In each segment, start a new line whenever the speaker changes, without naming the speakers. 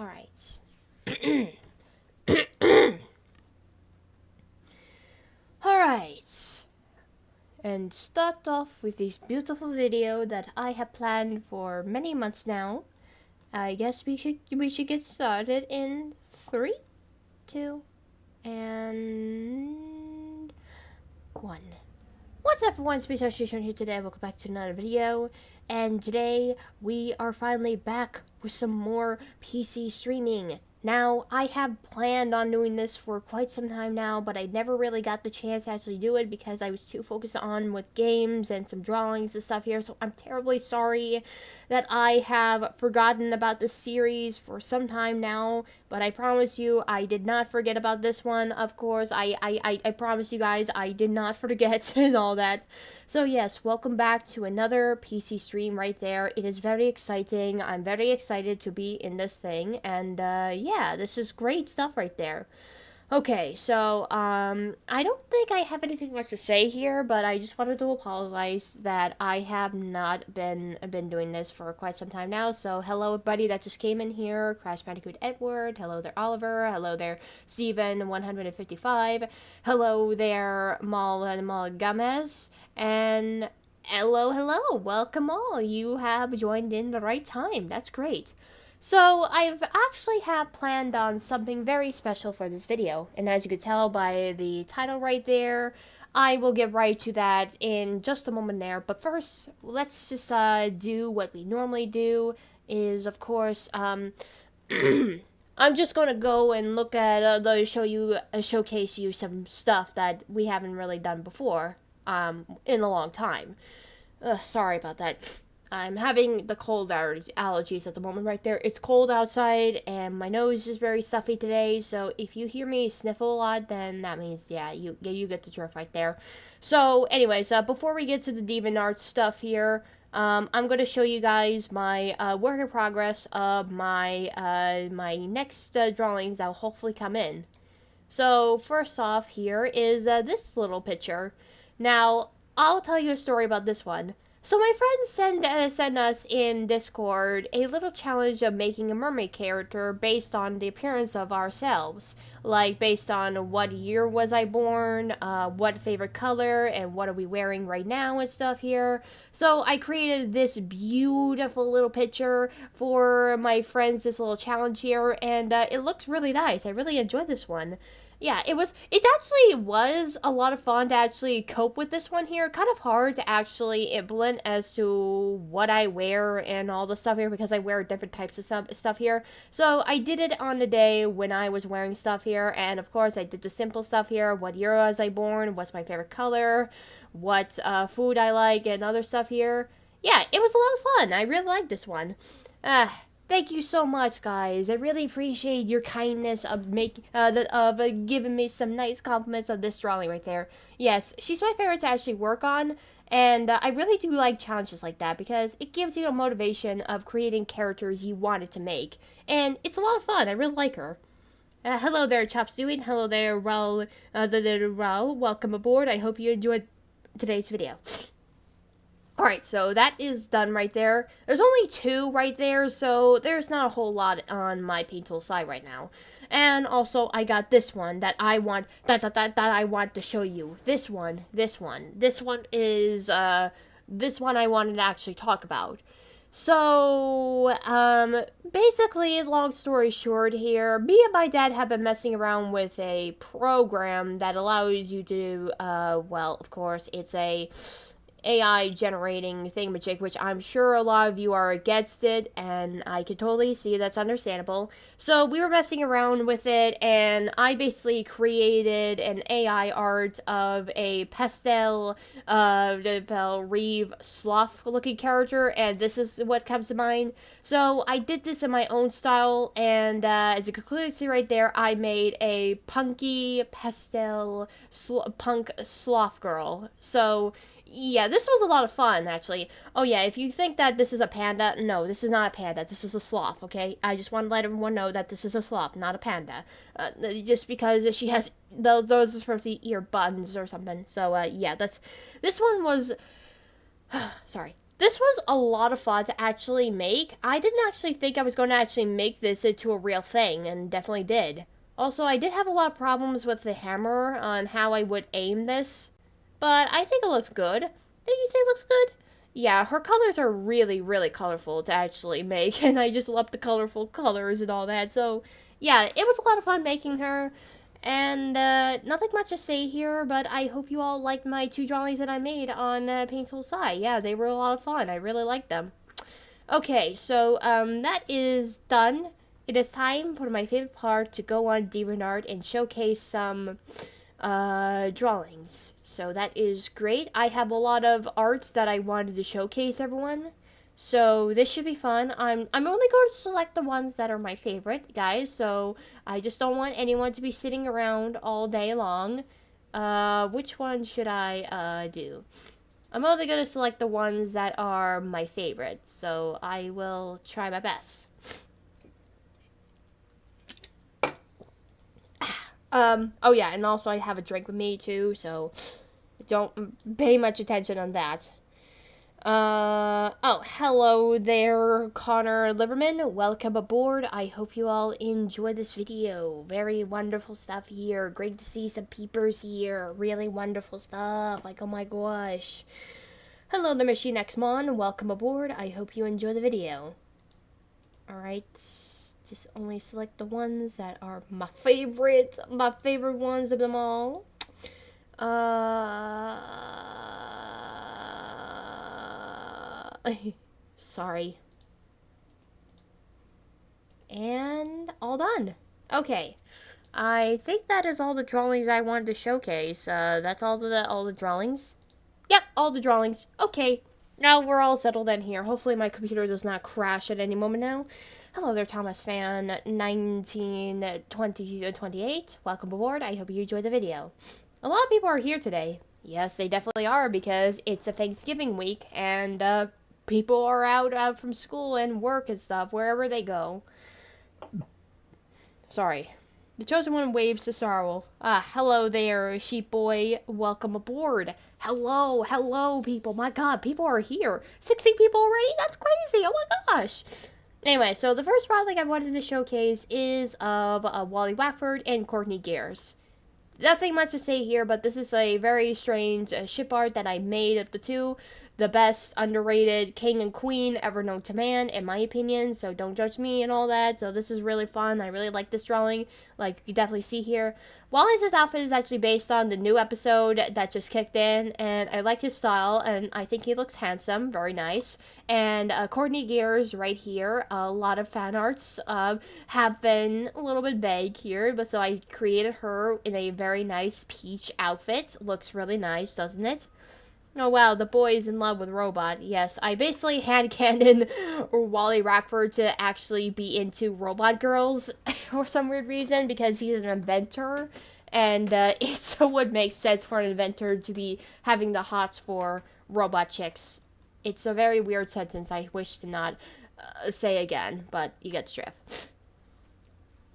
Alright. Alright. And start off with this beautiful video that I have planned for many months now. I guess we should get started in 3, 2, and 1. What's up everyone, Space Station here today. Welcome back to another video. And today we are finally back with some more PC streaming. Now, I have planned on doing this for quite some time now, but I never really got the chance to actually do it because I was too focused on with games and some drawings and stuff here, so I'm terribly sorry that I have forgotten about this series for some time now, but I promise you I did not forget about this one, of course. I promise you guys I did not forget and all that. So yes, welcome back to another PC stream right there. It is very exciting. I'm very excited to be in this thing, and yeah, this is great stuff right there. Okay, so, I don't think I have anything much to say here, but I just wanted to apologize that I have not been doing this for quite some time now. So, hello everybody that just came in here, Crash Bandicoot Edward, hello there Oliver, hello there Steven 155, hello there Mal Gomez, and hello, welcome all. You have joined in the right time. That's great. So, I've actually have planned on something very special for this video, and as you can tell by the title right there, I will get right to that in just a moment there, but first, let's just do what we normally do, is of course, I'm just gonna go and look at, showcase you some stuff that we haven't really done before, in a long time. Sorry about that. I'm having the cold allergies at the moment right there. It's cold outside, and my nose is very stuffy today, so if you hear me sniffle a lot, then that means, yeah, you get the drift right there. So, anyways, before we get to the DeviantArt stuff here, I'm going to show you guys my work in progress of my next drawings that will hopefully come in. So, first off here is this little picture. Now, I'll tell you a story about this one. So my friends send us in Discord a little challenge of making a mermaid character based on the appearance of ourselves. Like, based on what year was I born, what favorite color, and what are we wearing right now and stuff here. So I created this beautiful little picture for my friends, this little challenge here, and it looks really nice. I really enjoyed this one. Yeah, it actually was a lot of fun to actually cope with this one here. Kind of hard to actually implement as to what I wear and all the stuff here because I wear different types of stuff here. So I did it on the day when I was wearing stuff here, and of course I did the simple stuff here. What year was I born? What's my favorite color? What food I like and other stuff here. Yeah, it was a lot of fun. I really liked this one. Thank you so much, guys. I really appreciate your kindness of giving me some nice compliments of this drawing right there. Yes, she's my favorite to actually work on, and I really do like challenges like that because it gives you a motivation of creating characters you wanted to make, and it's a lot of fun. I really like her. Hello there, Chopsuey. Hello there, Raul. Raul. Welcome aboard. I hope you enjoyed today's video. Alright, so that is done right there. There's only 2 right there, so there's not a whole lot on my paint tool side right now. And also, I got this one that I want, that I want to show you. This one. This one is, this one I wanted to actually talk about. So, basically, long story short here, me and my dad have been messing around with a program that allows you to, well, of course, it's a AI generating thingamajig, which I'm sure a lot of you are against it, and I can totally see that's understandable. So we were messing around with it, and I basically created an AI art of a pastel, Reeve sloth looking character, and this is what comes to mind. So I did this in my own style, and as you can clearly see right there, I made a punky pastel punk sloth girl. So yeah, this was a lot of fun, actually. Oh yeah, if you think that this is a panda, no, this is not a panda. This is a sloth, okay? I just want to let everyone know that this is a sloth, not a panda. Just because she has, those are supposed to be ear buttons or something. So, yeah, this one was, sorry. This was a lot of fun to actually make. I didn't actually think I was going to actually make this into a real thing, and definitely did. Also, I did have a lot of problems with the hammer on how I would aim this, but I think it looks good. Did you say it looks good? Yeah, her colors are really, really colorful to actually make, and I just love the colorful colors and all that. So, yeah, it was a lot of fun making her. And nothing much to say here, but I hope you all liked my 2 drawings that I made on Painful Sai. Yeah, they were a lot of fun. I really liked them. Okay, so that is done. It is time for my favorite part to go on DeviantArt and showcase some drawings. So that is great. I have a lot of arts that I wanted to showcase everyone. So this should be fun. I'm only going to select the ones that are my favorite, guys. So I just don't want anyone to be sitting around all day long. Which one should I do? I'm only going to select the ones that are my favorite. So I will try my best. Oh yeah, and also I have a drink with me too, so don't pay much attention on that. Oh, hello there, Connor Liverman. Welcome aboard. I hope you all enjoy this video. Very wonderful stuff here. Great to see some peepers here. Really wonderful stuff. Like, oh my gosh. Hello, the Machine X Mon. Welcome aboard. I hope you enjoy the video. Alright, just only select the ones that are my favorite ones of them all. Sorry. And all done. Okay. I think that is all the drawings I wanted to showcase. That's all the drawings. Yep, all the drawings. Okay. Now we're all settled in here. Hopefully my computer does not crash at any moment now. Hello there, Thomas Fan 1928. Welcome aboard. I hope you enjoyed the video. A lot of people are here today. Yes, they definitely are, because it's a Thanksgiving week, and people are out from school and work and stuff, wherever they go. Sorry. The Chosen One waves to sorrow. Hello there, Sheep Boy. Welcome aboard. Hello, people. My god, people are here. 16 people already? That's crazy. Oh my gosh. Anyway, so the first project I wanted to showcase is of Wally Wackford and Courtney Gears. Nothing much to say here, but this is a very strange ship art that I made of the two. The best underrated king and queen ever known to man, in my opinion, so don't judge me and all that. So this is really fun. I really like this drawing, like you can definitely see here. Wally's outfit is actually based on the new episode that just kicked in, and I like his style, and I think he looks handsome, very nice. And Courtney Gears right here, a lot of fan arts have been a little bit vague here, but so I created her in a very nice peach outfit. Looks really nice, doesn't it? Oh wow, the boy is in love with Robot. Yes, I basically handcannoned Wally Wackford to actually be into robot girls for some weird reason, because he's an inventor, and it so would make sense for an inventor to be having the hots for robot chicks. It's a very weird sentence I wish to not say again, but you get the drift.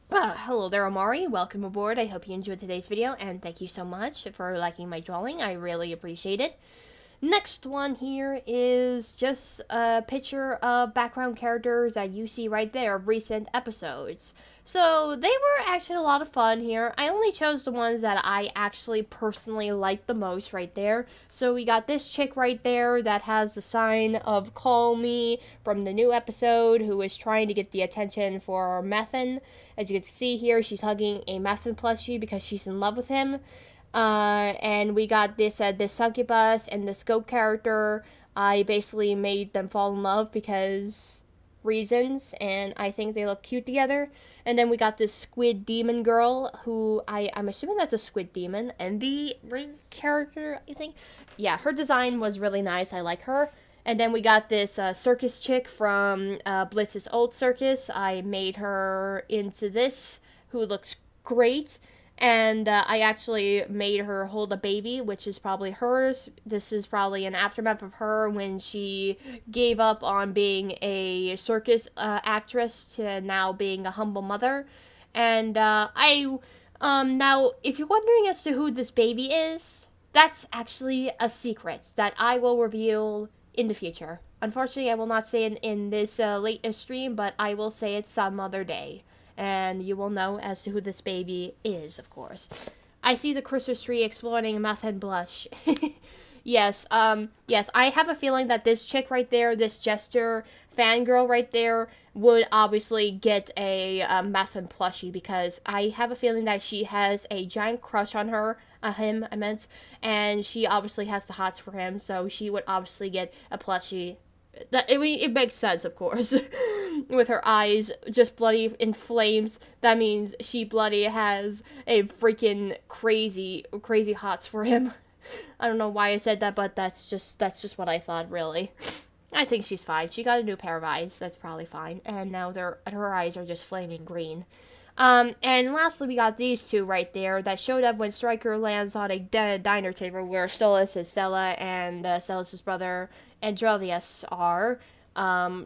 Hello there, Omari. Welcome aboard. I hope you enjoyed today's video, and thank you so much for liking my drawing. I really appreciate it. Next one here is just a picture of background characters that you see right there of recent episodes. So they were actually a lot of fun here. I only chose the ones that I actually personally liked the most right there. So we got this chick right there that has the sign of Call Me from the new episode, who is trying to get the attention for Methan. As you can see here, she's hugging a Methan plushie because she's in love with him. And we got this succubus and the scope character. I basically made them fall in love because reasons, and I think they look cute together. And then we got this squid demon girl, who I'm assuming that's a squid demon. Envy Ring character, I think. Yeah, her design was really nice. I like her. And then we got this circus chick from Blitz's old circus. I made her into this, who looks great. And I actually made her hold a baby, which is probably hers. This is probably an aftermath of her when she gave up on being a circus actress to now being a humble mother. And now, if you're wondering as to who this baby is, that's actually a secret that I will reveal in the future. Unfortunately, I will not say it in this late stream, but I will say it some other day. And you will know as to who this baby is, of course. I see the Christmas tree exploding meth and blush. Yes, yes, I have a feeling that this chick right there, this Jester fangirl right there, would obviously get a meth and plushie because I have a feeling that she has a giant crush on him, I meant, and she obviously has the hots for him, so she would obviously get a plushie. That, I mean, it makes sense, of course. With her eyes just bloody in flames, that means she bloody has a freaking crazy hots for him. I don't know why I said that, but that's just what I thought, really. I think she's fine. She got a new pair of eyes. That's probably fine. And now her eyes are just flaming green. And lastly, we got these two right there that showed up when Stryker lands on a diner table where Stella and Stella's brother Andrelius are.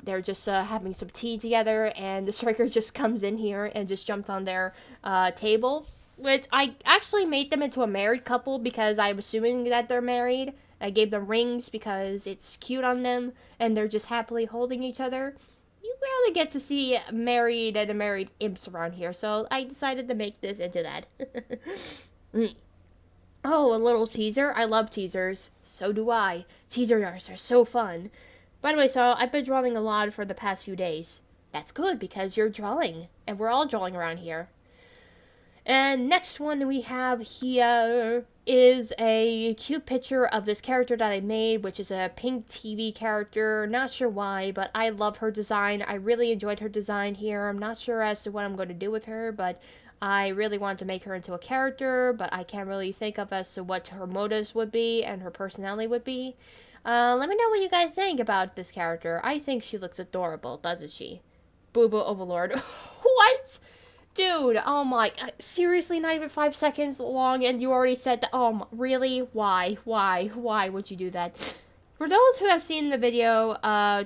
They're just having some tea together, and the Stryker just comes in here and just jumped on their table, which I actually made them into a married couple because I'm assuming that they're married. I gave them rings because it's cute on them, and they're just happily holding each other. You rarely get to see married imps around here, so I decided to make this into that. Oh, a little teaser? I love teasers. So do I. Teasers are so fun. By the way, so I've been drawing a lot for the past few days. That's good, because you're drawing, and we're all drawing around here. And next one we have here is a cute picture of this character that I made, which is a pink TV character. Not sure why, but I love her design. I really enjoyed her design here. I'm not sure as to what I'm going to do with her, but I really wanted to make her into a character, but I can't really think of as to what her motives would be and her personality would be. Let me know what you guys think about this character. I think she looks adorable, doesn't she? Boo Boo Overlord. What? Dude, oh my, seriously, not even 5 seconds long, and you already said that. Oh, really? Why would you do that? For those who have seen the video,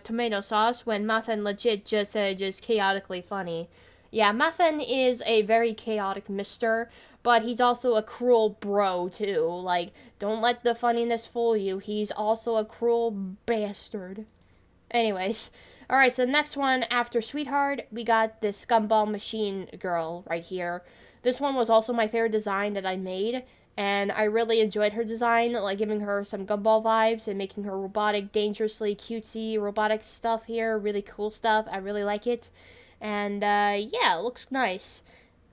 Tomato Sauce, when Mathan legit just chaotically funny. Yeah, Mathan is a very chaotic mister, but he's also a cruel bro, too. Like, don't let the funniness fool you. He's also a cruel bastard. Anyways. Alright, so next one, after Sweetheart, we got this Gumball Machine girl right here. This one was also my favorite design that I made, and I really enjoyed her design, like giving her some Gumball vibes and making her robotic, dangerously cutesy robotic stuff here. Really cool stuff. I really like it. And, yeah, it looks nice.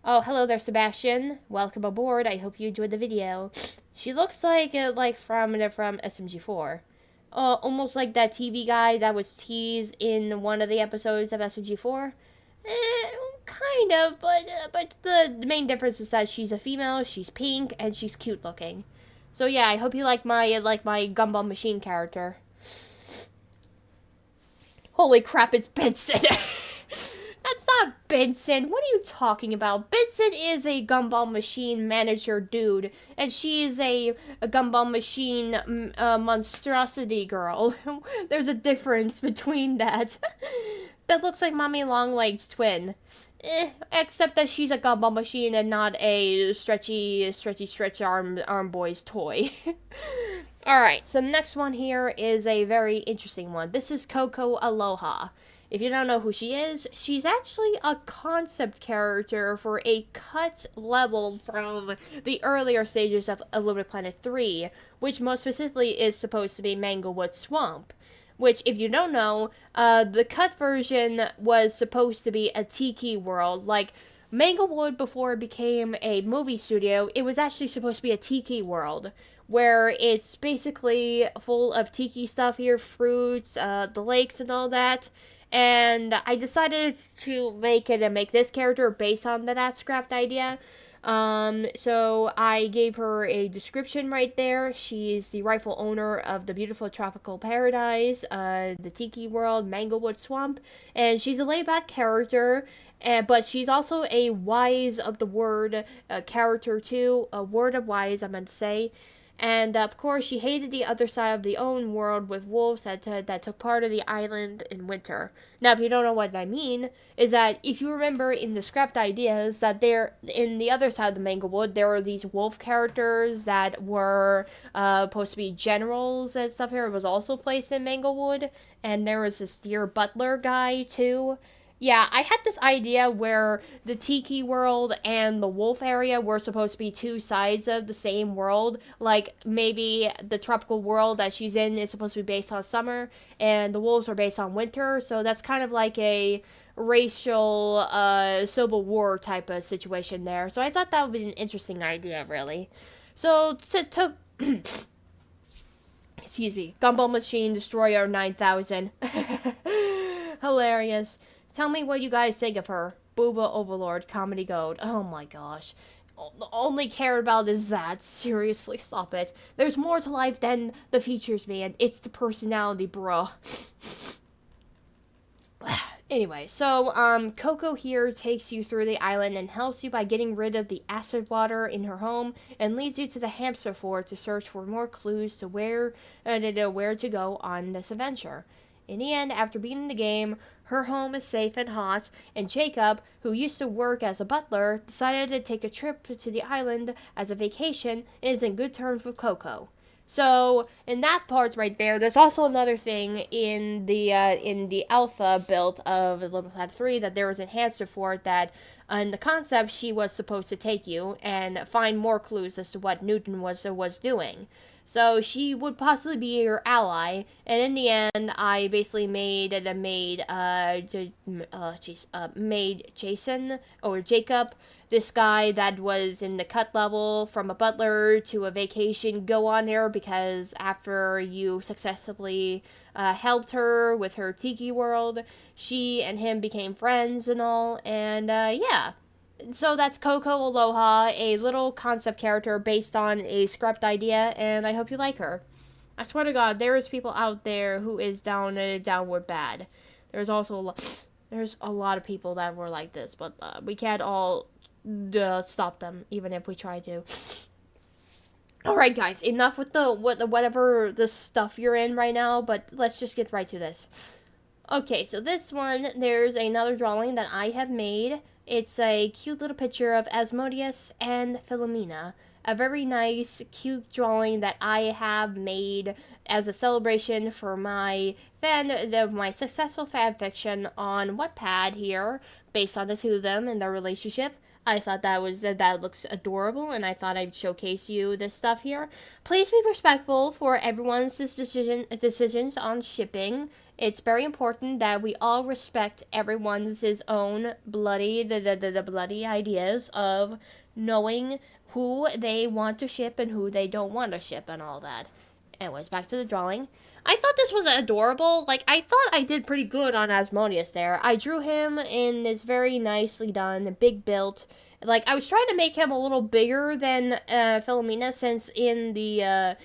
Oh, hello there, Sebastian. Welcome aboard. I hope you enjoyed the video. She looks like from SMG4. Almost like that TV guy that was teased in one of the episodes of SMG4. Kind of, but the main difference is that she's a female, she's pink, and she's cute looking. So yeah, I hope you like my Gumball Machine character. Holy crap, it's Benson! That's not Benson. What are you talking about? Benson is a Gumball Machine manager dude, and she is a Gumball Machine monstrosity girl. There's a difference between that. That looks like Mommy Longleg's twin. Except that she's a Gumball Machine and not a stretchy arm boy's toy. Alright, so next one here is a very interesting one. This is Coco Aloha. If you don't know who she is, she's actually a concept character for a cut level from the earlier stages of Little Big Planet 3, which most specifically is supposed to be Manglewood Swamp. Which, if you don't know, the cut version was supposed to be a tiki world. Like, Manglewood, before it became a movie studio, it was actually supposed to be a tiki world, where it's basically full of tiki stuff here, fruits, the lakes and all that. And I decided to make this character based on that scrapped idea. So I gave her a description right there. She's the rightful owner of the beautiful tropical paradise, the tiki world, Manglewood Swamp, and she's a laid-back character, but she's also a wise of the word character too, a word of wise, I meant to say. And of course, she hated the other side of the own world with wolves that took part of the island in winter. Now, if you don't know what I mean, is that if you remember in the scrapped ideas that there in the other side of the Manglewood, there were these wolf characters that were supposed to be generals and stuff. Here it was also placed in Manglewood, and there was this dear butler guy too. Yeah, I had this idea where the Tiki world and the wolf area were supposed to be two sides of the same world. Like, maybe the tropical world that she's in is supposed to be based on summer, and the wolves are based on winter. So that's kind of like a racial civil war type of situation there. So I thought that would be an interesting idea, really. So it took... excuse me. Gumball Machine Destroyer 9000. Hilarious. Tell me what you guys think of her. Booba Overlord, Comedy Gold. Oh my gosh. The only care about is that. Seriously, stop it. There's more to life than the features, man. It's the personality, bruh. Anyway, so, Coco here takes you through the island and helps you by getting rid of the acid water in her home and leads you to the hamster fort to search for more clues to where to go on this adventure. In the end, after beating the game, her home is safe and hot, and Jacob, who used to work as a butler, decided to take a trip to the island as a vacation and is in good terms with Coco. So, in that part right there, there's also another thing in the alpha build of Little Planet 3 that there was an hamster fort that, in the concept, she was supposed to take you and find more clues as to what Newton was doing. So she would possibly be your ally, and in the end, I basically made Jason or Jacob, this guy that was in the cut level from a butler to a vacation, go on there because after you successfully helped her with her tiki world, she and him became friends and all, and yeah. So that's Coco Aloha, a little concept character based on a script idea, and I hope you like her. I swear to God, there is people out there who is downward bad. There's also there's a lot of people that were like this, but we can't all stop them, even if we try to. Alright guys, enough with whatever the stuff you're in right now, but let's just get right to this. Okay, so this one, there's another drawing that I have made. It's a cute little picture of Asmodeus and Philomena. A very nice, cute drawing that I have made as a celebration for my successful fan fiction on Wattpad here, based on the two of them and their relationship. I thought that looks adorable, and I thought I'd showcase you this stuff here. Please be respectful for everyone's decisions on shipping. It's very important that we all respect everyone's his own bloody ideas of knowing who they want to ship and who they don't want to ship and all that. Anyways, back to the drawing. I thought this was adorable. Like, I thought I did pretty good on Asmodeus there. I drew him in this very nicely done, big built. Like, I was trying to make him a little bigger than Philomena, since in the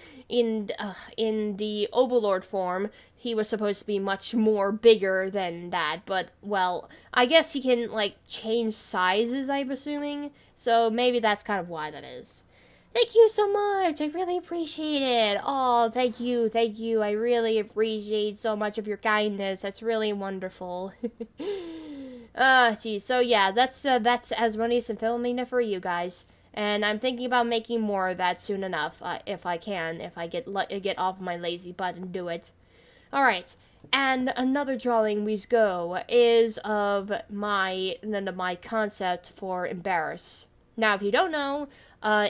Overlord form, he was supposed to be much more bigger than that. But, well, I guess he can, like, change sizes, I'm assuming. So maybe that's kind of why that is. Thank you so much. I really appreciate it. Oh, thank you. I really appreciate so much of your kindness. That's really wonderful. Geez. So yeah, that's Asmodeus and Philomena for you guys. And I'm thinking about making more of that soon enough, if I get off my lazy butt and do it. All right. And another drawing we go is of my concept for Embarrass. Now, if you don't know,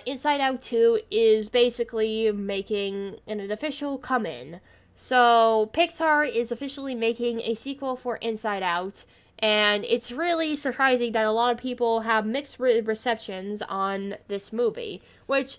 Inside Out 2 is basically making an official come-in. So, Pixar is officially making a sequel for Inside Out, and it's really surprising that a lot of people have mixed receptions on this movie, which,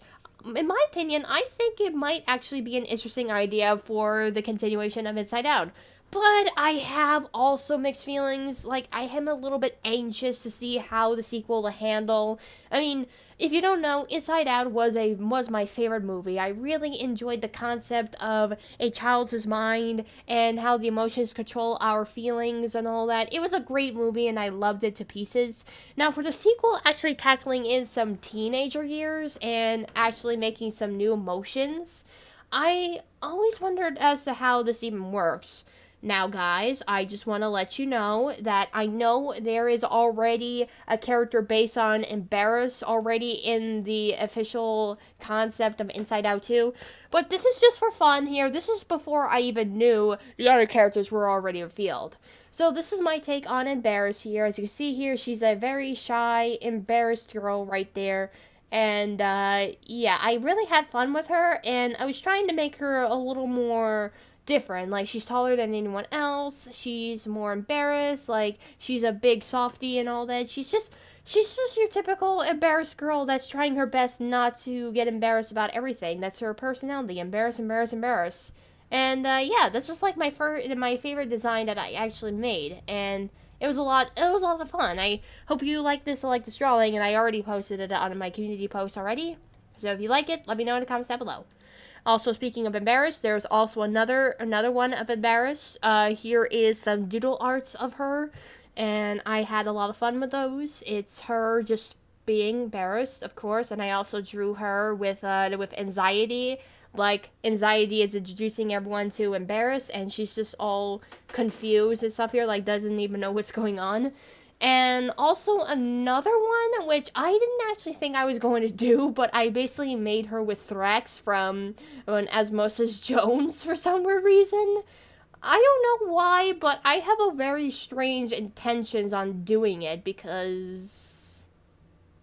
in my opinion, I think it might actually be an interesting idea for the continuation of Inside Out. But I have also mixed feelings. Like, I am a little bit anxious to see how the sequel will handle. I mean, if you don't know, Inside Out was my favorite movie. I really enjoyed the concept of a child's mind and how the emotions control our feelings and all that. It was a great movie and I loved it to pieces. Now, for the sequel, actually tackling in some teenager years and actually making some new emotions, I always wondered as to how this even works. Now, guys, I just want to let you know that I know there is already a character based on Embarrass already in the official concept of Inside Out 2, but this is just for fun here. This is before I even knew the other characters were already revealed. So this is my take on Embarrass here. As you can see here, she's a very shy, embarrassed girl right there. And, yeah, I really had fun with her, and I was trying to make her a little more different. Like, she's taller than anyone else. She's more embarrassed. Like, she's a big softie and all that. She's just your typical embarrassed girl that's trying her best not to get embarrassed about everything. That's her personality. Embarrass, embarrass, embarrass. And yeah, that's just like my favorite design that I actually made, and it was a lot. It was a lot of fun. I hope you like this. I like this drawing, and I already posted it on my community post already. So if you like it, let me know in the comments down below. Also, speaking of Embarrass, there's also another one of Embarrass. Here is some doodle arts of her, and I had a lot of fun with those. It's her just being embarrassed, of course, and I also drew her with anxiety. Like, anxiety is introducing everyone to Embarrass, and she's just all confused and stuff here, like, doesn't even know what's going on. And also another one, which I didn't actually think I was going to do, but I basically made her with Thrax from Osmosis Jones for some weird reason. I don't know why, but I have a very strange intentions on doing it because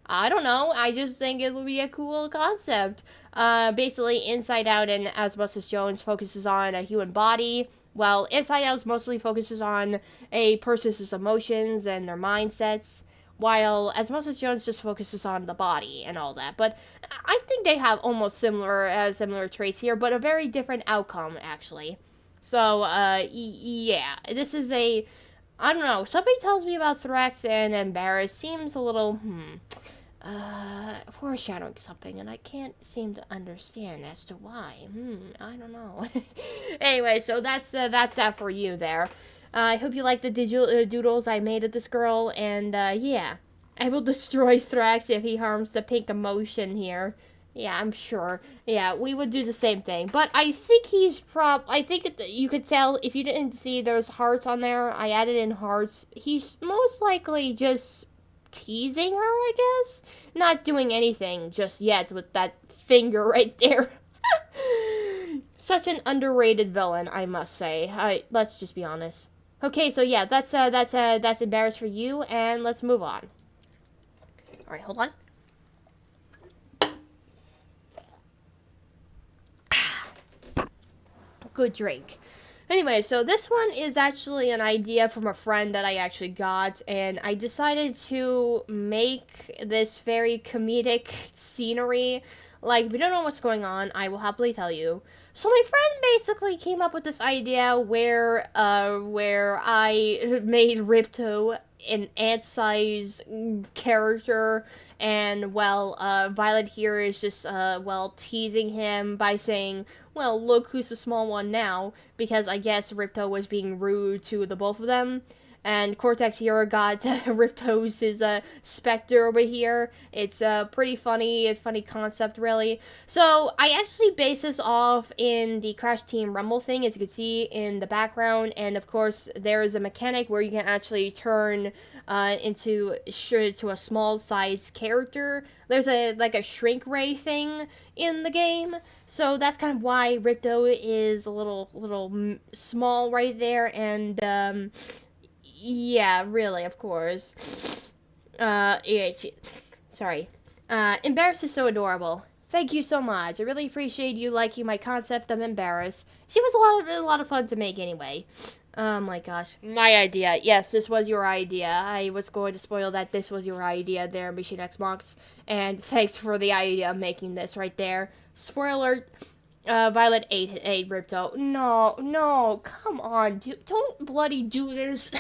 I don't know. I just think it would be a cool concept. Basically, Inside Out and Osmosis Jones focuses on a human body, while Inside Out mostly focuses on a person's emotions and their mindsets, while Osmosis Jones just focuses on the body and all that. But I think they have almost similar traits here, but a very different outcome, actually. So, yeah, this is I don't know, something tells me about Thrax and Embarrass seems a little, foreshadowing something, and I can't seem to understand as to why. I don't know. Anyway, so that's that for you there. I hope you like the doodles I made of this girl, and, yeah. I will destroy Thrax if he harms the pink emotion here. Yeah, I'm sure. Yeah, we would do the same thing. But I think I think you could tell, if you didn't see those hearts on there, I added in hearts. He's most likely just teasing her, I guess. Not doing anything just yet with that finger right there. Such an underrated villain, I must say. Let's just be honest. Okay, so yeah, that's embarrassed for you, and let's move on. All right, hold on. Good drink. Anyway, so this one is actually an idea from a friend that I actually got, and I decided to make this very comedic scenery. Like, if you don't know what's going on, I will happily tell you. So my friend basically came up with this idea where I made Ripto an ant-sized character, and, well, Violet here is just, well, teasing him by saying, well, look who's the small one now, because I guess Ripto was being rude to the both of them. And Cortex here got Ripto's his specter over here. It's a pretty funny concept, really. So I actually base this off in the Crash Team Rumble thing, as you can see in the background. And of course, there is a mechanic where you can actually turn into a small size character. There's a shrink ray thing in the game. So that's kind of why Ripto is a little small right there, and yeah, really, of course. Yeah, sorry. Embarrass is so adorable. Thank you so much. I really appreciate you liking my concept of Embarrass. She was a lot of fun to make anyway. Oh my gosh. My idea. Yes, this was your idea. I was going to spoil that this was your idea there, Machine Xbox. And thanks for the idea of making this right there. Spoiler. Violet ate Ripto. No, no, come on, dude. Don't bloody do this.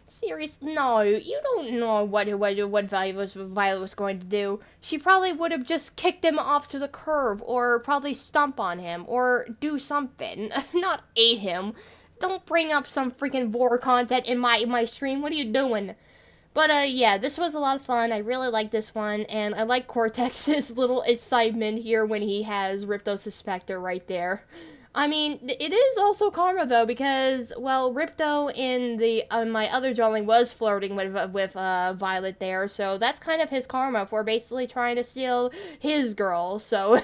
Serious? No, you don't know what Violet was going to do. She probably would have just kicked him off to the curb, or probably stomp on him, or do something. Not ate him. Don't bring up some freaking war content in my stream. What are you doing? But yeah, this was a lot of fun. I really like this one, and I like Cortex's little excitement here when he has Ripto's Spectre right there. I mean, it is also karma though, because well, Ripto in the my other drawing was flirting with Violet there, so that's kind of his karma for basically trying to steal his girl. So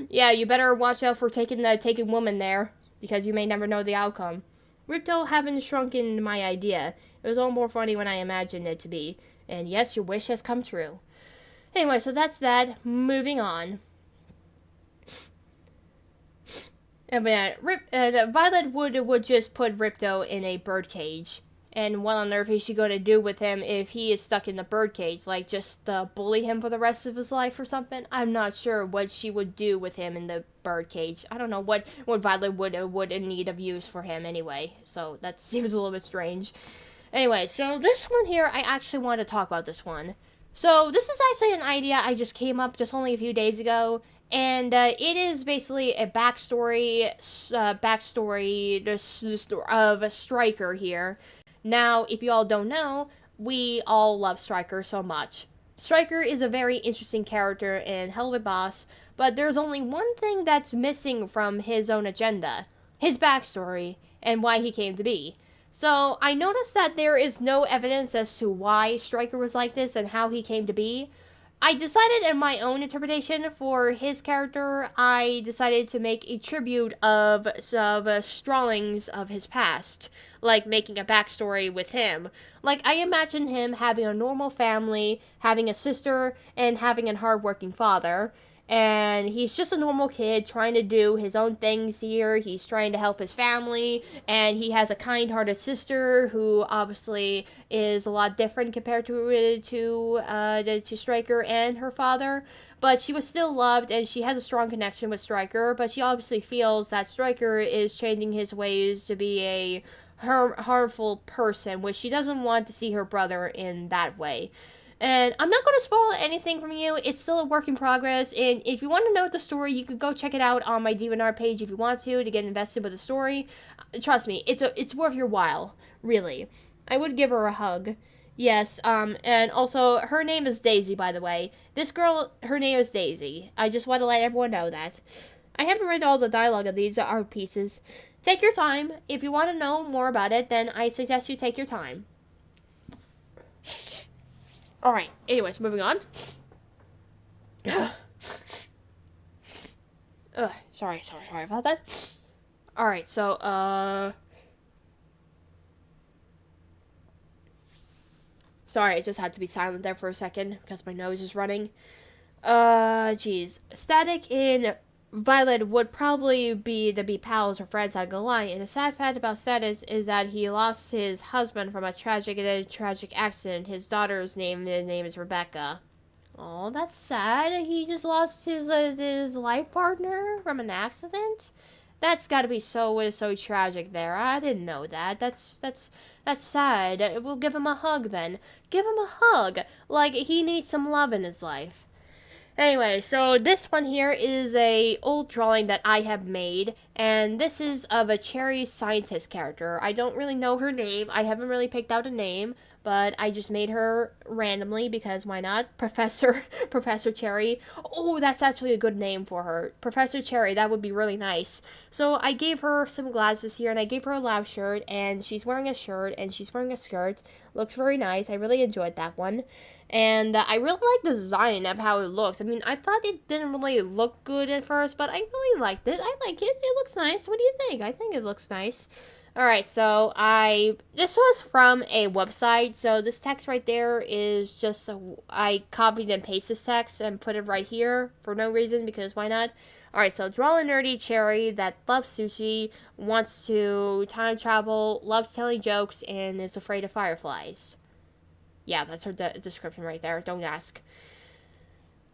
yeah, you better watch out for taking the taken woman there, because you may never know the outcome. Ripto haven't shrunken my idea. It was all more funny when I imagined it to be. And yes, your wish has come true. Anyway, so that's that. Moving on. Violet would just put Ripto in a birdcage. And what on earth is she going to do with him if he is stuck in the birdcage? Like, just bully him for the rest of his life or something? I'm not sure what she would do with him in the birdcage. I don't know what Violet would in need of use for him anyway. So that seems a little bit strange. Anyway, so this one here, I actually want to talk about this one. So this is actually an idea I just came up just only a few days ago. And it is basically a backstory of Stryker here. Now, if you all don't know, we all love Stryker so much. Stryker is a very interesting character and hell of a boss, but there's only one thing that's missing from his own agenda: his backstory and why he came to be. So, I noticed that there is no evidence as to why Stryker was like this and how he came to be. I decided in my own interpretation for his character, I decided to make a tribute of strawlings of his past, like making a backstory with him. Like, I imagine him having a normal family, having a sister, and having a hardworking father. And he's just a normal kid trying to do his own things here. He's trying to help his family, and he has a kind-hearted sister who obviously is a lot different compared to Stryker and her father. But she was still loved, and she has a strong connection with Stryker. But she obviously feels that Stryker is changing his ways to be a harmful person, which she doesn't want to see her brother in that way. And I'm not going to spoil anything from you. It's still a work in progress. And if you want to know the story, you could go check it out on my DeviantArt page if you want to get invested with the story. Trust me, it's worth your while, really. I would give her a hug. Yes, and also, her name is Daisy, by the way. This girl, her name is Daisy. I just want to let everyone know that. I haven't read all the dialogue of these art pieces. Take your time. If you want to know more about it, then I suggest you take your time. Alright, anyways, moving on. Sorry about that. Alright, so, sorry, I just had to be silent there for a second because my nose is running. Geez. Static in Violet would probably be to be pals or friends, not gonna lie. And the sad fact about Status is that he lost his husband from a tragic accident. His daughter's name is Rebecca. Oh, that's sad. He just lost his life partner from an accident. That's got to be so tragic. There, I didn't know that. That's sad. We'll give him a hug then. Give him a hug. Like he needs some love in his life. Anyway, so this one here is a old drawing that I have made, and this is of a Cherry scientist character. I don't really know her name. I haven't really picked out a name, but I just made her randomly because why not? Professor Cherry. Oh, that's actually a good name for her. Professor Cherry, that would be really nice. So I gave her some glasses here, and I gave her a lab shirt, and she's wearing a shirt, and she's wearing a skirt. Looks very nice. I really enjoyed that one. And I really like the design of how it looks. I mean, I thought it didn't really look good at first, but I really liked it. I like it. It looks nice. What do you think? I think it looks nice. Alright, so this was from a website. So this text right there is just, I copied and pasted this text and put it right here for no reason, because why not? Alright, so draw a nerdy Cherry that loves sushi, wants to time travel, loves telling jokes, and is afraid of fireflies. Yeah, that's her description right there. Don't ask.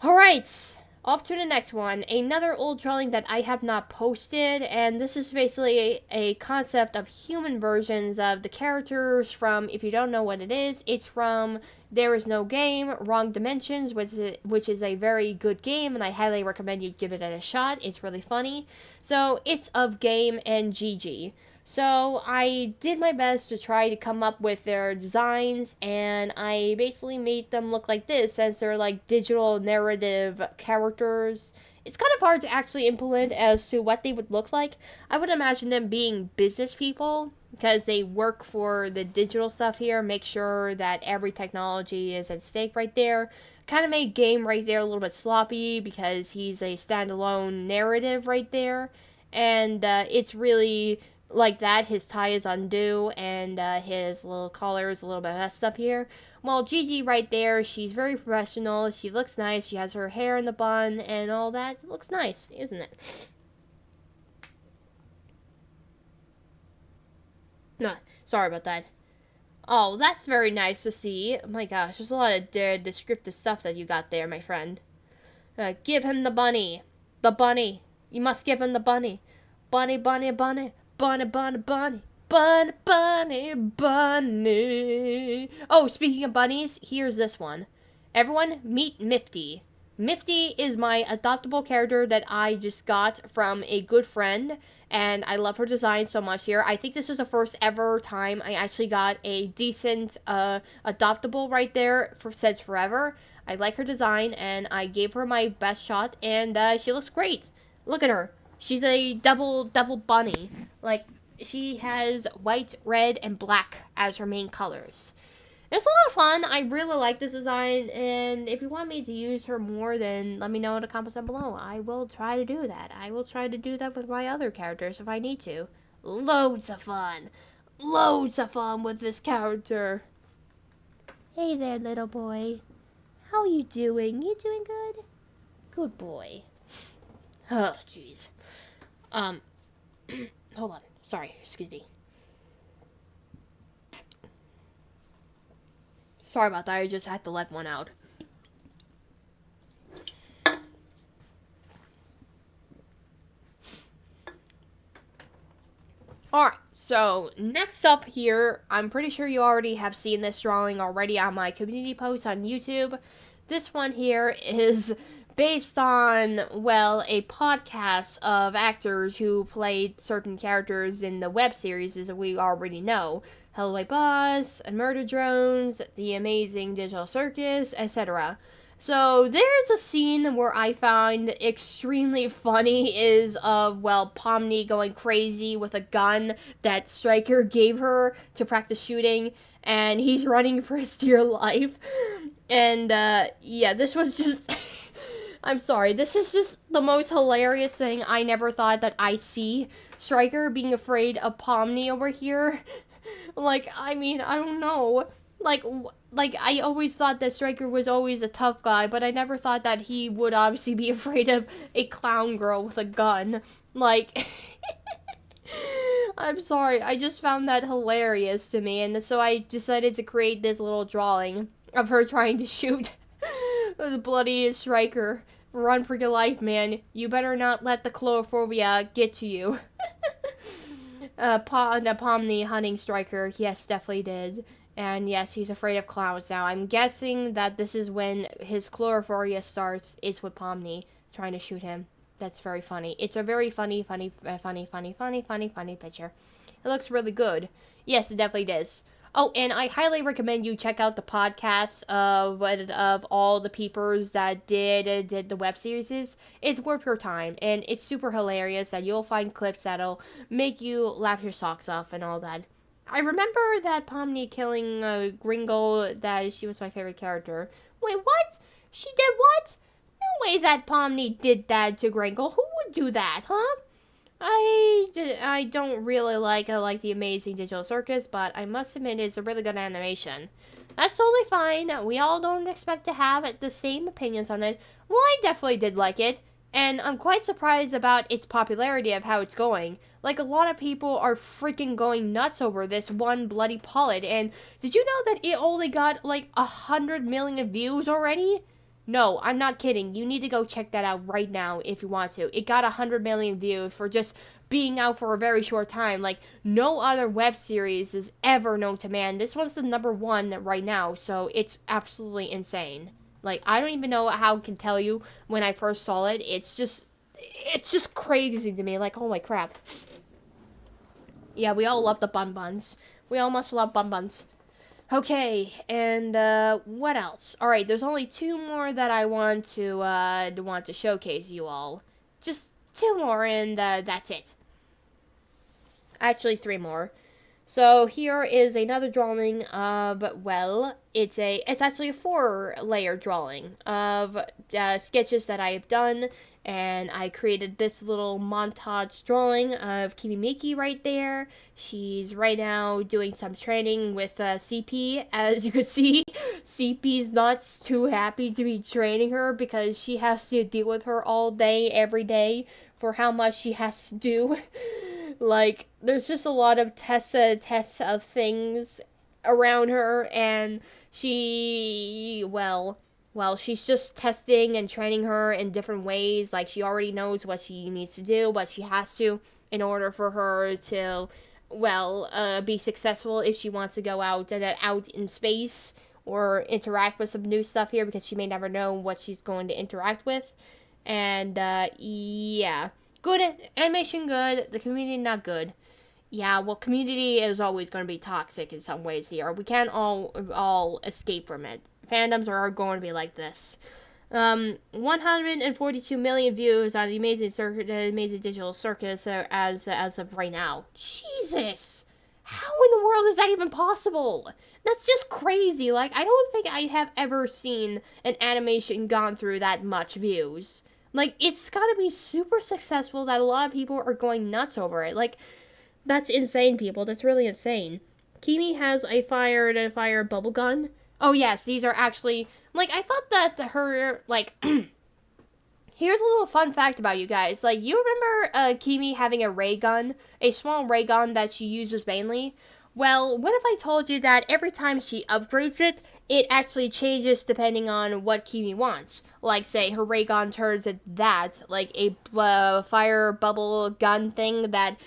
Alright. Up to the next one, another old drawing that I have not posted, and this is basically a concept of human versions of the characters from, if you don't know what it is, it's from There Is No Game, Wrong Dimensions, which is a very good game, and I highly recommend you give it a shot. It's really funny. So, it's of Game and Gigi. So I did my best to try to come up with their designs, and I basically made them look like this, since they're like digital narrative characters. It's kind of hard to actually implement as to what they would look like. I would imagine them being business people, because they work for the digital stuff here, make sure that every technology is at stake right there. Kind of made Game right there a little bit sloppy, because he's a standalone narrative right there. And it's really like that. His tie is undue, and his little collar is a little bit messed up here. Well, Gigi right there, she's very professional. She looks nice. She has her hair in the bun and all that. It looks nice, isn't it? No, sorry about that. Oh, that's very nice to see. Oh my gosh, there's a lot of descriptive stuff that you got there, my friend. Give him the bunny. The bunny. You must give him the bunny. Bunny, bunny, bunny. Bunny, bunny, bunny. Bunny, bunny, bunny. Oh, speaking of bunnies, here's this one. Everyone, meet Mifty. Mifty is my adoptable character that I just got from a good friend, and I love her design so much here. I think this is the first ever time I actually got a decent adoptable right there since forever. I like her design, and I gave her my best shot, and she looks great. Look at her. She's a double bunny. Like, she has white, red, and black as her main colors. It's a lot of fun. I really like this design, and if you want me to use her more, then let me know in the comments down below. I will try to do that. I will try to do that with my other characters if I need to. Loads of fun. Loads of fun with this character. Hey there, little boy. How are you doing? You doing good? Good boy. Oh, jeez. Hold on. Sorry, excuse me. Sorry about that, I just had to let one out. Alright, so next up here, I'm pretty sure you already have seen this drawing already on my community post on YouTube. This one here is based on, well, a podcast of actors who played certain characters in the web series, as we already know. Hello Boss, Murder Drones, The Amazing Digital Circus, etc. So there's a scene where I find extremely funny is of, well, Pomni going crazy with a gun that Stryker gave her to practice shooting, and he's running for his dear life. And yeah, this was just I'm sorry, this is just the most hilarious thing. I never thought that I'd see Stryker being afraid of Pomni over here. Like, I mean, I don't know. Like, I always thought that Stryker was always a tough guy, but I never thought that he would obviously be afraid of a clown girl with a gun. Like, I'm sorry, I just found that hilarious to me, and so I decided to create this little drawing of her trying to shoot the bloody Stryker. Run for your life, man. You better not let the chlorophobia get to you. The Pomni hunting Stryker, yes, definitely did. And yes, he's afraid of clowns now. I'm guessing that this is when his chlorophobia starts. It's with Pomni trying to shoot him. That's very funny. It's a very funny picture. It looks really good. Yes, it definitely does. Oh, and I highly recommend you check out the podcast of all the peepers that did the web series. It's worth your time, and it's super hilarious that you'll find clips that'll make you laugh your socks off and all that. I remember that Pomni killing Gringo, that she was my favorite character. Wait, what? She did what? No way that Pomni did that to Gringo. Who would do that, huh? I don't really like The Amazing Digital Circus, but I must admit it's a really good animation. That's totally fine. We all don't expect to have the same opinions on it. Well, I definitely did like it, and I'm quite surprised about its popularity of how it's going. Like, a lot of people are freaking going nuts over this one bloody pilot, and did you know that it only got, like, 100 million views already? No, I'm not kidding. You need to go check that out right now if you want to. It got 100 million views for just being out for a very short time. Like, no other web series is ever known to man. This one's the #1 right now, so it's absolutely insane. Like, I don't even know how I can tell you when I first saw it. It's just crazy to me. Like, holy crap. Yeah, we all love the bun buns. We all must love bun buns. Okay, and what else? All right, there's only 2 more that I want to showcase you all. Just 2 more, and that's it. Actually, 3 more. So here is another drawing of, well, it's actually a 4-layer drawing of sketches that I have done, and I created this little montage drawing of Kimimiki right there. She's right now doing some training with CP. As you can see, CP's not too happy to be training her because she has to deal with her all day, every day, for how much she has to do. Like, there's just a lot of tests of things around her, and she's just testing and training her in different ways. Like, she already knows what she needs to do, what she has to, in order for her to, be successful if she wants to go out in space or interact with some new stuff here, because she may never know what she's going to interact with. And, yeah. Good animation, good. The community, not good. Yeah, well, community is always going to be toxic in some ways here. We can't all escape from it. Fandoms are going to be like this. 142 million views on the Amazing Digital Circus as of right now. Jesus! How in the world is that even possible? That's just crazy. Like, I don't think I have ever seen an animation gone through that much views. Like, it's gotta be super successful that a lot of people are going nuts over it. Like, that's insane, people. That's really insane. Kimi has a fire bubble gun. Oh, yes, these are actually... Like, I thought that her, like... Here's a little fun fact about you guys. Like, you remember Kimi having a ray gun? A small ray gun that she uses mainly? Well, what if I told you that every time she upgrades it, it actually changes depending on what Kimi wants? Like, say, her ray gun turns at that, like a fire bubble gun thing that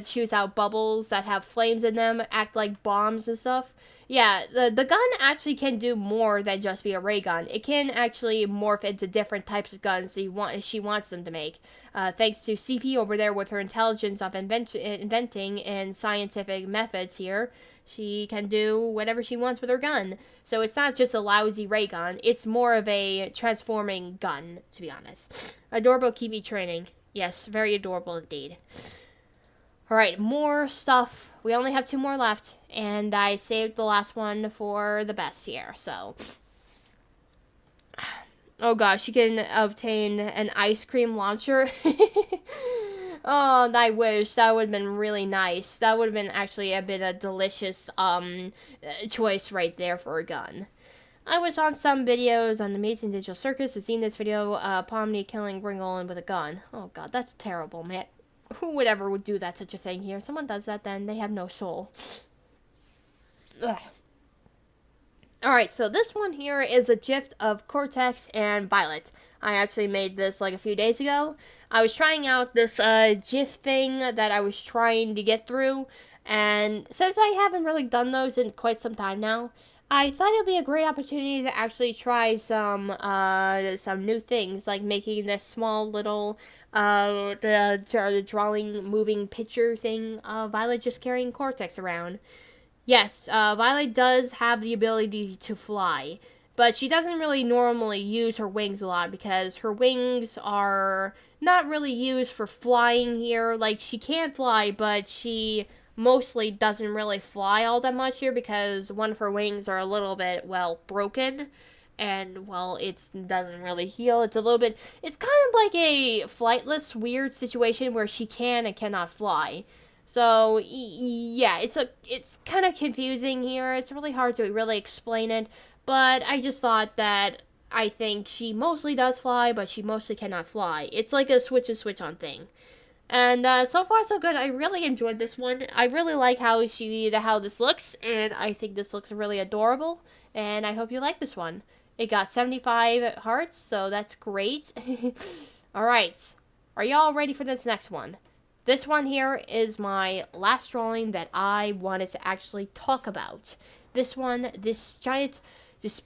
shoots out bubbles that have flames in them, act like bombs and stuff. Yeah, the gun actually can do more than just be a ray gun. It can actually morph into different types of guns she wants them to make. Thanks to CP over there with her intelligence of inventing and scientific methods here, she can do whatever she wants with her gun. So it's not just a lousy ray gun, it's more of a transforming gun, to be honest. Adorable Kimi training. Yes, very adorable indeed. Alright, more stuff. We only have 2 more left, and I saved the last one for the best here, so... Oh gosh, you can obtain an ice cream launcher. Oh, I wish. That would have been really nice. That would have been actually a bit of delicious choice right there for a gun. I was on some videos on the Amazing Digital Circus and seen this video, Pomni killing Ringolin with a gun. Oh god, that's terrible, man. Who would ever do that, such a thing here? If someone does that, then they have no soul. Ugh. Alright, so this one here is a GIF of Cortex and Violet. I actually made this like a few days ago. I was trying out this GIF thing that I was trying to get through, and since I haven't really done those in quite some time now, I thought it would be a great opportunity to actually try some new things, like making this small little the drawing moving picture thing of Violet just carrying Cortex around. Yes, Violet does have the ability to fly, but she doesn't really normally use her wings a lot because her wings are not really used for flying here. Like, she can fly, but she mostly doesn't really fly all that much here because one of her wings are a little bit, broken. And, it doesn't really heal. It's kind of like a flightless, weird situation where she can and cannot fly. So, yeah, it's kind of confusing here. It's really hard to really explain it, but I just thought that I think she mostly does fly, but she mostly cannot fly. It's like a switch on thing. And so far so good. I really enjoyed this one. I really like how this looks, and I think this looks really adorable, and I hope you like this one. It got 75 hearts, so that's great. Alright, are y'all ready for this next one? This one here is my last drawing that I wanted to actually talk about. This one, this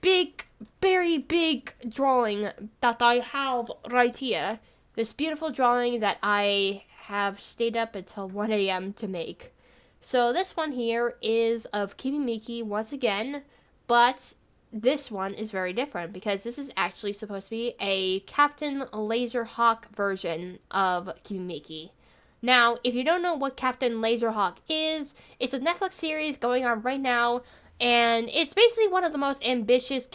big, very big drawing that I have right here. This beautiful drawing that I have stayed up until 1 a.m. to make. So this one here is of Kimimiki once again, but this one is very different because this is actually supposed to be a Captain Laserhawk version of Kimimiki. Now, if you don't know what Captain Laserhawk is, it's a Netflix series going on right now, and it's basically one of the most ambitious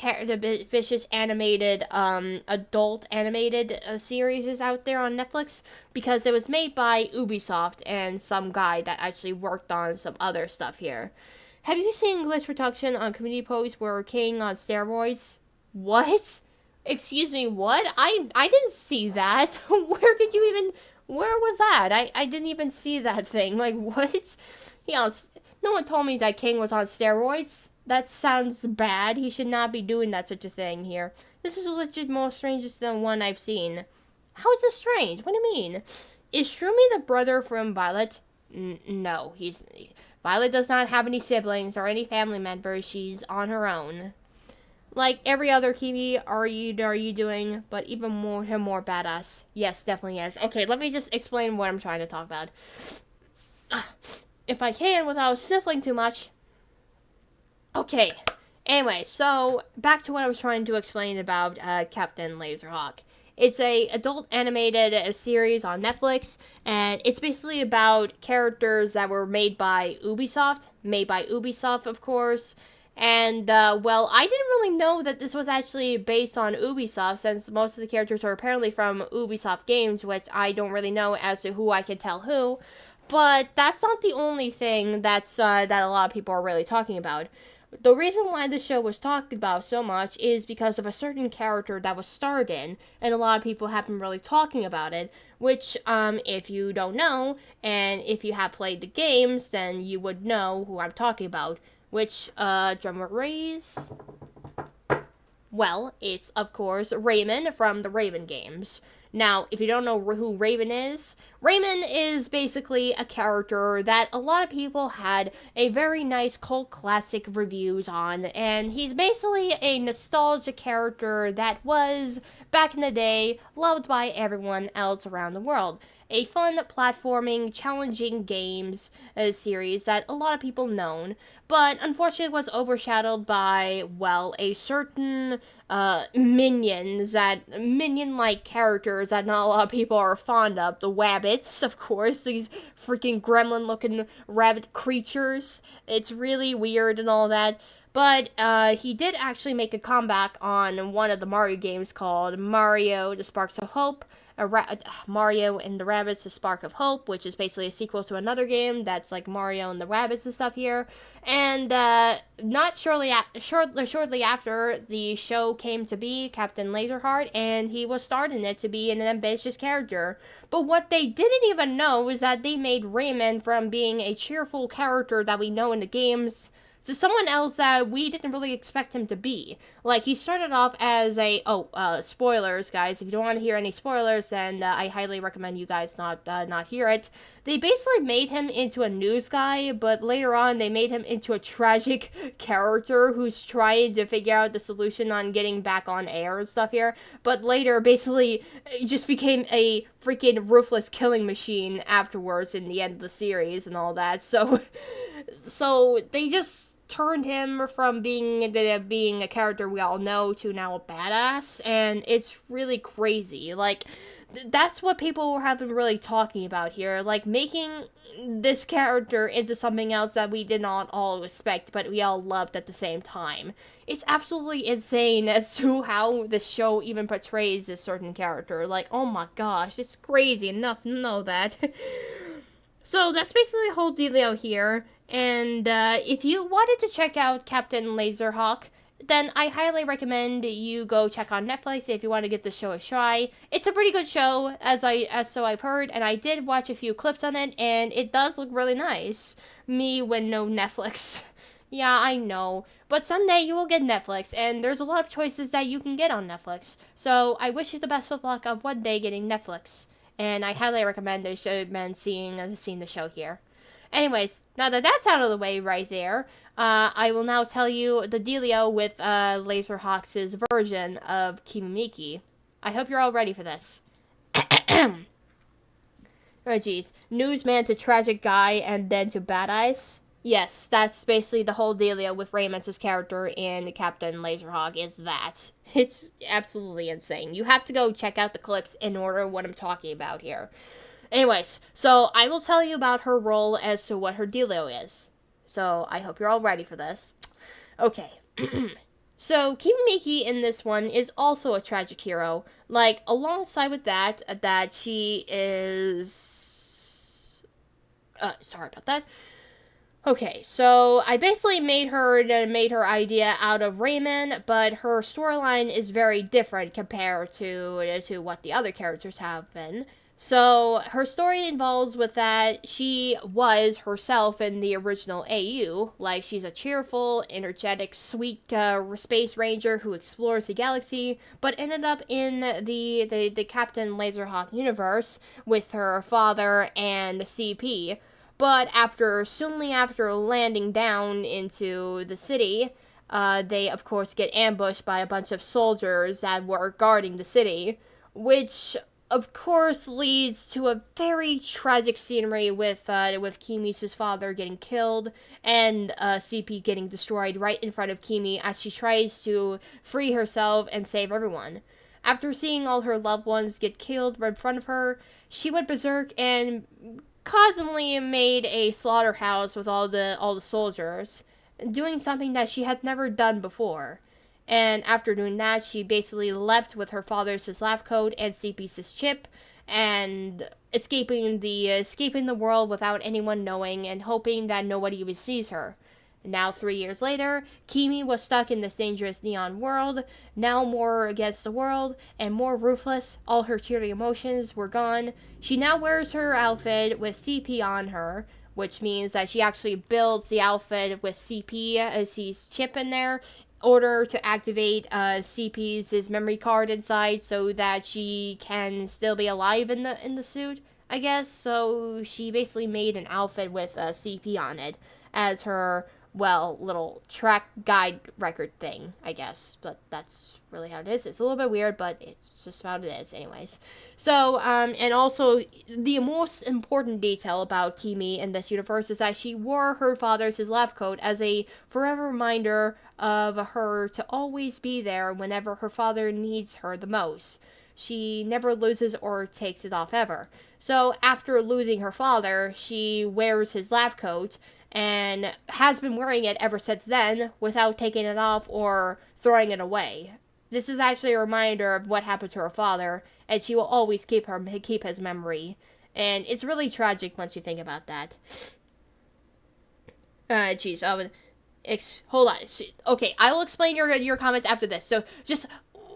animated, adult animated series out there on Netflix, because it was made by Ubisoft and some guy that actually worked on some other stuff here. Have you seen Glitch Production on Community Post where King on steroids? What? Excuse me, what? I didn't see that. Where was that? I didn't even see that thing. Like, what? No one told me that King was on steroids. That sounds bad. He should not be doing that such a thing here. This is legit more strangest than one I've seen. How is this strange? What do you mean? Is Shroomy the brother from Violet? No, Violet does not have any siblings or any family members. She's on her own. Like every other Kiwi, are you doing, but even more badass. Yes, definitely is. Okay, let me just explain what I'm trying to talk about. If I can, without sniffling too much. Okay. Anyway, so back to what I was trying to explain about Captain Laserhawk. It's a adult animated series on Netflix, and it's basically about characters that were made by Ubisoft. Made by Ubisoft, of course. And, well, I didn't really know that this was actually based on Ubisoft, since most of the characters are apparently from Ubisoft games, which I don't really know as to who I can tell who. But that's not the only thing that a lot of people are really talking about. The reason why the show was talked about so much is because of a certain character that was starred in, and a lot of people have been really talking about it, which, if you don't know, and if you have played the games, then you would know who I'm talking about. Which, drummer raise? Well, it's, of course, Raymond from the Raven games. Now, if you don't know who Raven is basically a character that a lot of people had a very nice cult classic reviews on, and he's basically a nostalgia character that was, back in the day, loved by everyone else around the world. A fun, platforming, challenging games series that a lot of people known, but unfortunately was overshadowed by, well, a certain minion-like characters that not a lot of people are fond of. The Wabbits, of course, these freaking gremlin-looking rabbit creatures. It's really weird and all that. But he did actually make a comeback on one of the Mario games called Mario: The Sparks of Hope. Mario and the Rabbids: The Spark of Hope, which is basically a sequel to another game that's like Mario and the Rabbids and stuff here. And not shortly after, the show came to be Captain Laserheart, and he was starred in it to be an ambitious character. But what they didn't even know is that they made Raymond from being a cheerful character that we know in the games to someone else that we didn't really expect him to be. Like, he started off as spoilers, guys. If you don't want to hear any spoilers, then I highly recommend you guys not hear it. They basically made him into a news guy, but later on they made him into a tragic character who's trying to figure out the solution on getting back on air and stuff here. But later, basically, he just became a freaking ruthless killing machine afterwards in the end of the series and all that. So they just turned him from being a character we all know to now a badass, and it's really crazy. Like, that's what people have been really talking about here, like making this character into something else that we did not all expect, but we all loved at the same time. It's absolutely insane as to how the show even portrays this certain character. Like, oh my gosh, it's crazy enough to know that. So that's basically the whole dealio here. And if you wanted to check out Captain Laserhawk, then I highly recommend you go check on Netflix if you want to give the show a try. It's a pretty good show, as so I've heard, and I did watch a few clips on it, and it does look really nice. Me with no Netflix. Yeah, I know. But someday you will get Netflix, and there's a lot of choices that you can get on Netflix. So I wish you the best of luck of one day getting Netflix. And I highly recommend seeing the show here. Anyways, now that that's out of the way right there, I will now tell you the dealio with Laserhawk's version of Kimimiki. I hope you're all ready for this. Oh geez, newsman to tragic guy and then to bad eyes. Yes, that's basically the whole dealio with Rayman's character in Captain Laserhawk is that. It's absolutely insane. You have to go check out the clips in order what I'm talking about here. Anyways, so I will tell you about her role as to what her dealio is. So I hope you're all ready for this. Okay. So Kimimiki in this one is also a tragic hero. Like, alongside with that she is... sorry about that. Okay, so I basically made her idea out of Rayman, but her storyline is very different compared to what the other characters have been. So her story involves with that she was herself in the original AU, like she's a cheerful, energetic, sweet space ranger who explores the galaxy, but ended up in the Captain Laserhawk universe with her father and CP. But soonly after landing down into the city, they of course get ambushed by a bunch of soldiers that were guarding the city, which of course leads to a very tragic scenery with Kimi's father getting killed and CP getting destroyed right in front of Kimi as she tries to free herself and save everyone. After seeing all her loved ones get killed right in front of her, she went berserk and constantly made a slaughterhouse with all the soldiers, doing something that she had never done before. And after doing that, she basically left with her father's lab coat and CP's chip, and escaping the world without anyone knowing, and hoping that nobody even sees her. Now, 3 years later, Kimi was stuck in this dangerous neon world, now more against the world, and more ruthless. All her cheery emotions were gone. She now wears her outfit with CP on her, which means that she actually builds the outfit with CP as he's chip in there, in order to activate CP's memory card inside so that she can still be alive in the suit, I guess. So she basically made an outfit with CP on it as her, well, little track guide record thing, I guess. But that's really how it is. It's a little bit weird, but it's just how it is anyways. So, and also, the most important detail about Kimi in this universe is that she wore her father's lab coat as a forever reminder of her to always be there whenever her father needs her the most. She never loses or takes it off ever. So, after losing her father, she wears his lab coat, and has been wearing it ever since then without taking it off or throwing it away. This is actually a reminder of what happened to her father, and she will always keep his memory. And it's really tragic once you think about that. Hold on. Okay, I will explain your comments after this. So just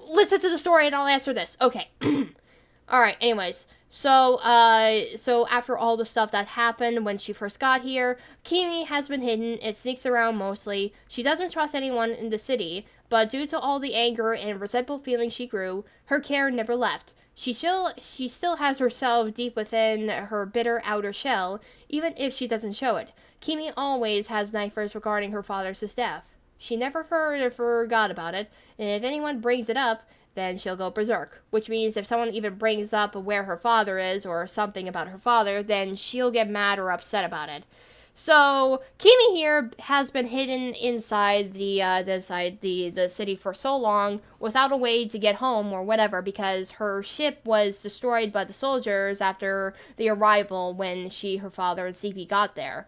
listen to the story and I'll answer this. Okay. Alright, anyways. So after all the stuff that happened when she first got here, Kimi has been hidden and sneaks around mostly. She doesn't trust anyone in the city, but due to all the anger and resentful feelings she grew, her care never left. She still has herself deep within her bitter outer shell, even if she doesn't show it. Kimi always has nightmares regarding her father's death. She never forgot about it, and if anyone brings it up, then she'll go berserk. Which means if someone even brings up where her father is or something about her father, then she'll get mad or upset about it. So Kimi here has been hidden inside the city for so long without a way to get home or whatever, because her ship was destroyed by the soldiers after the arrival when her father and CP got there.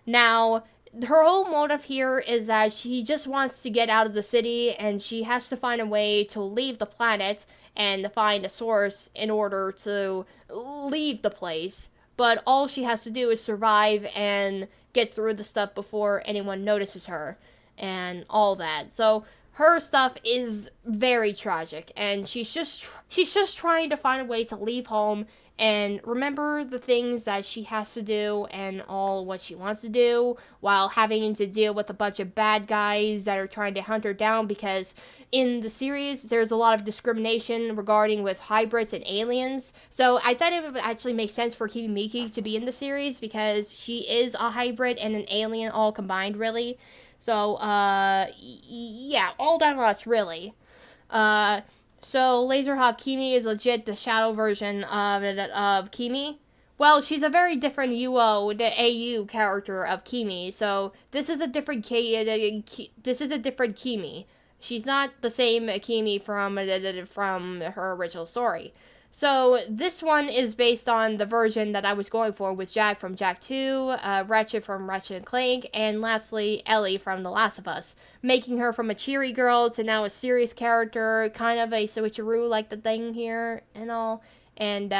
Now, her whole motive here is that she just wants to get out of the city, and she has to find a way to leave the planet and find a source in order to leave the place. But all she has to do is survive and get through the stuff before anyone notices her and all that. So her stuff is very tragic, and she's just trying to find a way to leave home and remember the things that she has to do and all what she wants to do, while having to deal with a bunch of bad guys that are trying to hunt her down, because in the series there's a lot of discrimination regarding with hybrids and aliens. So I thought it would actually make sense for Miki to be in the series, because she is a hybrid and an alien all combined, really. So yeah, all that much, really. So Laserhawk Kimi is legit the shadow version of Kimi. Well, she's a very different the AU character of Kimi. So this is a different this is a different Kimi. She's not the same Kimi from her original story. So this one is based on the version that I was going for, with Jack from Jak 2, Ratchet from Ratchet and Clank, and lastly Ellie from The Last of Us, making her from a cheery girl to now a serious character, kind of a switcheroo like the thing here and all. And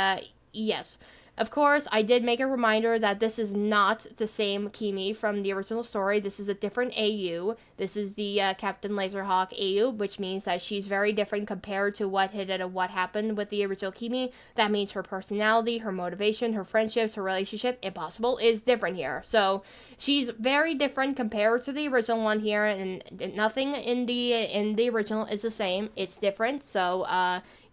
yes. Of course, I did make a reminder that this is not the same Kimi from the original story. This is a different AU. This is the Captain Laserhawk AU, which means that she's very different compared to what happened with the original Kimi. That means her personality, her motivation, her friendships, her relationship, impossible, is different here. So she's very different compared to the original one here, and nothing in the original is the same. It's different. So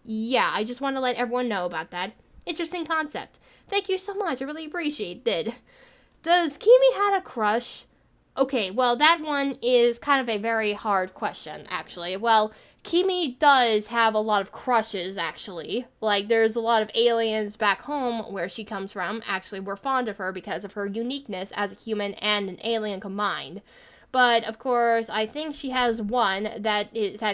yeah, I just want to let everyone know about that. Interesting concept. Thank you so much. I really appreciate it. Does Kimi had a crush? Okay, well, that one is kind of a very hard question, actually. Well, Kimi does have a lot of crushes, actually. Like, there's a lot of aliens back home where she comes from. Actually, we're fond of her because of her uniqueness as a human and an alien combined. But, of course, I think she has one that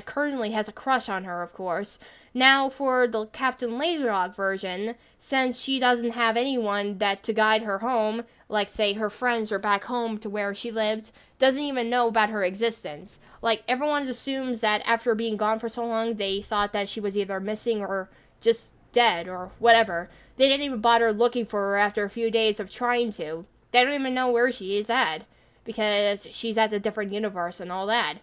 currently has a crush on her, of course. Now, for the Captain Laserhawk version, since she doesn't have anyone to guide her home, like, say, her friends are back home to where she lived, doesn't even know about her existence. Like, everyone assumes that after being gone for so long, they thought that she was either missing or just dead or whatever. They didn't even bother looking for her after a few days of trying to. They don't even know where she is at, because she's at a different universe and all that.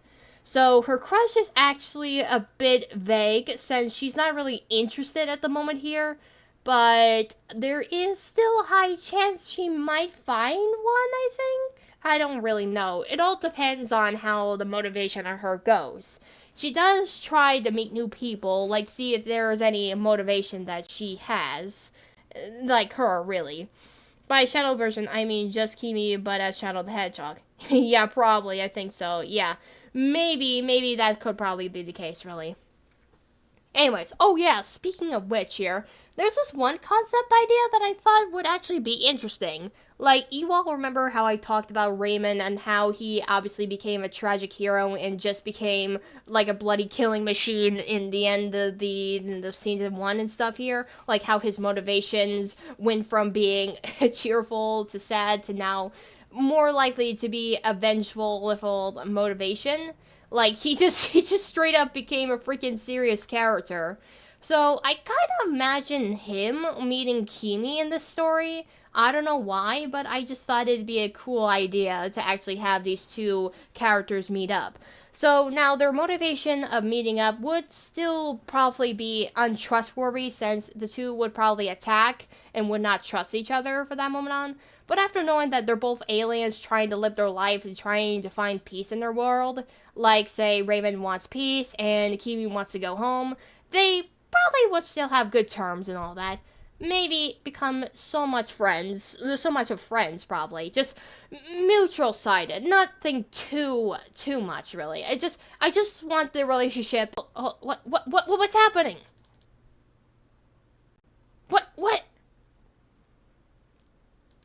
So her crush is actually a bit vague, since she's not really interested at the moment here, but there is still a high chance she might find one, I think? I don't really know. It all depends on how the motivation of her goes. She does try to meet new people, like see if there is any motivation that she has. Like her, really. By Shadow version, I mean just Kimi, but as Shadow the Hedgehog. Yeah, probably, I think so, yeah. Maybe that could probably be the case, really. Anyways, oh yeah, speaking of which here, there's this one concept idea that I thought would actually be interesting. Like, you all remember how I talked about Raymond and how he obviously became a tragic hero and just became like a bloody killing machine in the end of the season 1 and stuff here? Like how his motivations went from being cheerful to sad to now more likely to be a vengeful little motivation. Like, he just straight up became a freaking serious character. So, I kind of imagine him meeting Kimi in this story. I don't know why, but I just thought it'd be a cool idea to actually have these two characters meet up. So, now their motivation of meeting up would still probably be untrustworthy, since the two would probably attack and would not trust each other for that moment on. But after knowing that they're both aliens trying to live their life and trying to find peace in their world, like, say, Raymond wants peace and Kimi wants to go home, they probably would still have good terms and all that. Maybe become so much of friends, probably. Just mutual-sided. Nothing too much, really. I just want the relationship. What's happening?